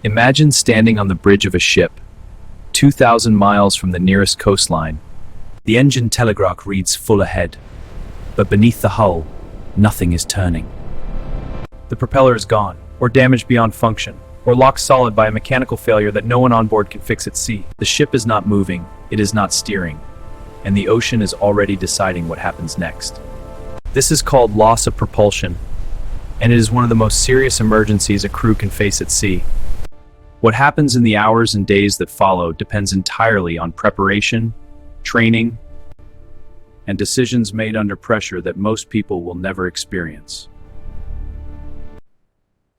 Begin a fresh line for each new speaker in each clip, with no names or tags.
Imagine standing on the bridge of a ship, 2,000 miles from the nearest coastline. The engine telegraph reads full ahead, but beneath the hull, nothing is turning. The propeller is gone, or damaged beyond function, or locked solid by a mechanical failure that no one on board can fix at sea. The ship is not moving, it is not steering, and the ocean is already deciding what happens next. This is called loss of propulsion, and it is one of the most serious emergencies a crew can face at sea. What happens in the hours and days that follow depends entirely on preparation, training, and decisions made under pressure that most people will never experience.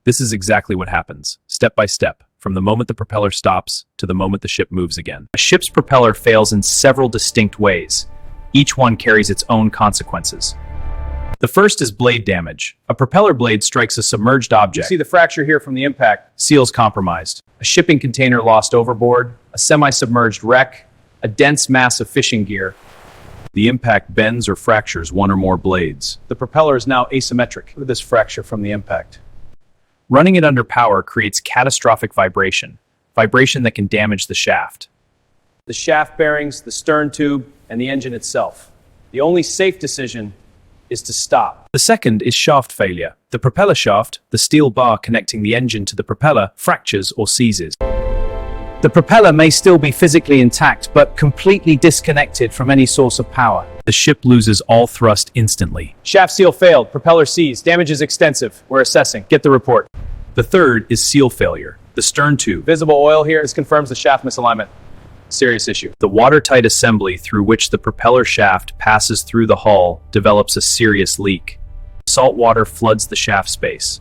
This is exactly what happens, step by step, from the moment the propeller stops to the moment the ship moves again. A ship's propeller fails in several distinct ways. Each one carries its own consequences. The first is blade damage. A propeller blade strikes a submerged object. You see the fracture here from the impact. Seals compromised. A shipping container lost overboard. A semi-submerged wreck. A dense mass of fishing gear. The impact bends or fractures one or more blades. The propeller is now asymmetric. Look at this fracture from the impact. Running it under power creates catastrophic vibration that can damage the shaft. The shaft bearings, the stern tube, and the engine itself. The only safe decision is to stop. The second is shaft failure. The propeller shaft, the steel bar connecting the engine to the propeller, fractures or seizes. The propeller may still be physically intact, but completely disconnected from any source of power. The ship loses all thrust instantly. Shaft seal failed, propeller seized, damage is extensive. We're assessing. Get the report. The third is seal failure. The stern tube. Visible oil here. This confirms the shaft misalignment. Serious issue. The watertight assembly through which the propeller shaft passes through the hull develops a serious leak. Salt water floods the shaft space.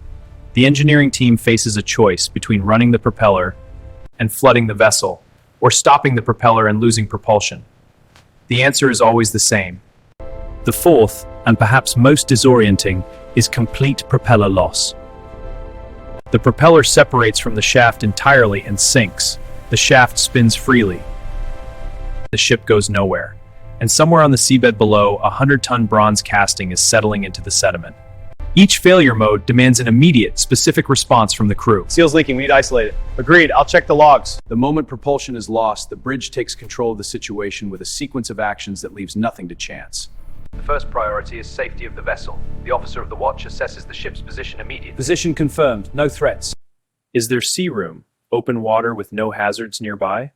The engineering team faces a choice between running the propeller and flooding the vessel, or stopping the propeller and losing propulsion. The answer is always the same. The fourth, and perhaps most disorienting, is complete propeller loss. The propeller separates from the shaft entirely and sinks. The shaft spins freely. The ship goes nowhere, and somewhere on the seabed below, a 100-ton bronze casting is settling into the sediment. Each failure mode demands an immediate, specific response from the crew. Seal's leaking, we need to isolate it. Agreed, I'll check the logs. The moment propulsion is lost, the bridge takes control of the situation with a sequence of actions that leaves nothing to chance.
The first priority is safety of the vessel. The officer of the watch assesses the ship's position immediately.
Position confirmed, no threats. Is there sea room? Open water with no hazards nearby?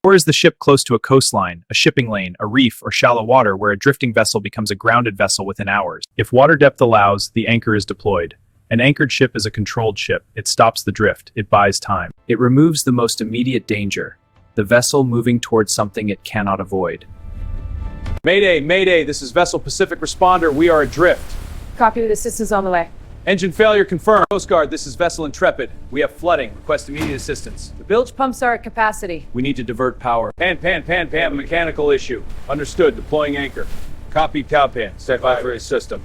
Or is the ship close to a coastline, a shipping lane, a reef, or shallow water where a drifting vessel becomes a grounded vessel within hours? If water depth allows, the anchor is deployed. An anchored ship is a controlled ship. It stops the drift. It buys time. It removes the most immediate danger, the vessel moving towards something it cannot avoid.
Mayday, Mayday, this is Vessel Pacific Responder. We are adrift.
Copy, with assistance on the way.
Engine failure confirmed. Coast Guard, this is Vessel Intrepid. We have flooding. Request immediate assistance.
The bilge pumps are at capacity.
We need to divert power. Pan, mechanical issue. Understood, deploying anchor. Copy, Taupan. Stand by for his system.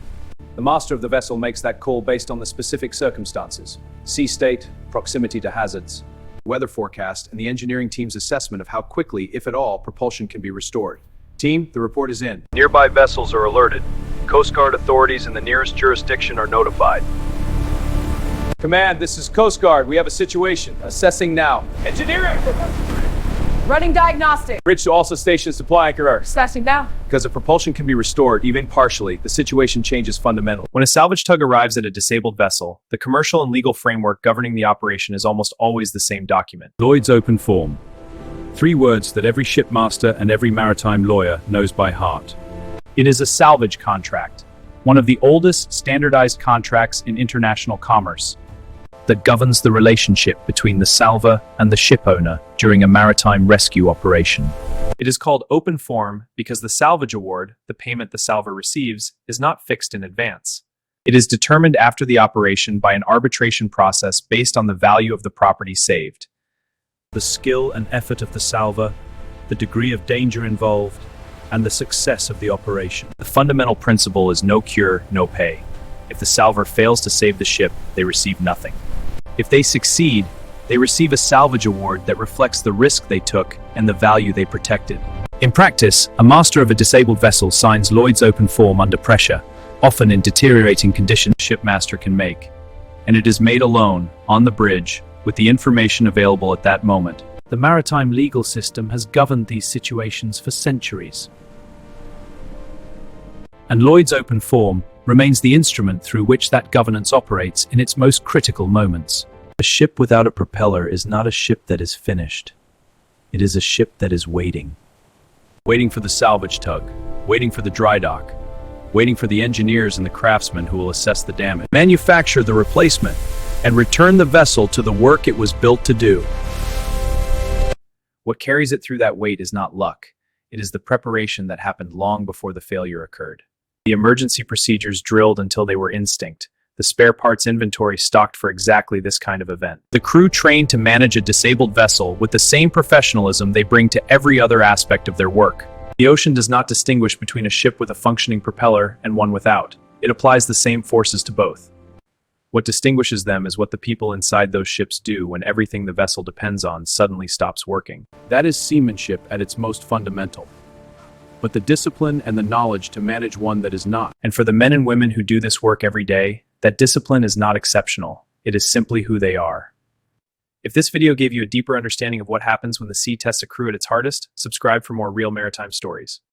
The master of the vessel makes that call based on the specific circumstances. Sea state, proximity to hazards, weather forecast, and the engineering team's assessment of how quickly, if at all, propulsion can be restored. Team, the report is in.
Nearby vessels are alerted. Coast Guard authorities in the nearest jurisdiction are notified.
Command, this is Coast Guard. We have a situation. Assessing now. Engineering!
Running diagnostic.
Bridge to all stations, supply anchor.
Slashing now.
Because if propulsion can be restored, even partially, the situation changes fundamentally.
When a salvage tug arrives at a disabled vessel, the commercial and legal framework governing the operation is almost always the same document.
Lloyd's open form. 3 words that every shipmaster and every maritime lawyer knows by heart.
It is a salvage contract, one of the oldest standardized contracts in international commerce, that governs the relationship between the salvor and the ship owner during a maritime rescue operation. It is called open form because the salvage award, the payment the salvor receives, is not fixed in advance. It is determined after the operation by an arbitration process based on the value of the property saved.
The skill and effort of the salvor, the degree of danger involved, and the success of the operation.
The fundamental principle is no cure, no pay. If the salvor fails to save the ship, they receive nothing. If they succeed, they receive a salvage award that reflects the risk they took and the value they protected. In practice, a master of a disabled vessel signs Lloyd's open form under pressure, often in deteriorating condition the shipmaster can make, and it is made alone, on the bridge, with the information available at that moment.
The maritime legal system has governed these situations for centuries. And Lloyd's open form remains the instrument through which that governance operates in its most critical moments. A ship without a propeller is not a ship that is finished. It is a ship that is waiting.
Waiting for the salvage tug, waiting for the dry dock, waiting for the engineers and the craftsmen who will assess the damage, manufacture the replacement, and return the vessel to the work it was built to do. What carries it through that wait is not luck. It is the preparation that happened long before the failure occurred. The emergency procedures drilled until they were instinct. The spare parts inventory stocked for exactly this kind of event. The crew trained to manage a disabled vessel with the same professionalism they bring to every other aspect of their work. The ocean does not distinguish between a ship with a functioning propeller and one without. It applies the same forces to both. What distinguishes them is what the people inside those ships do when everything the vessel depends on suddenly stops working.
That is seamanship at its most fundamental. But the discipline and the knowledge to manage one that is not.
And for the men and women who do this work every day, that discipline is not exceptional. It is simply who they are. If this video gave you a deeper understanding of what happens when the sea tests a crew at its hardest, subscribe for more real maritime stories.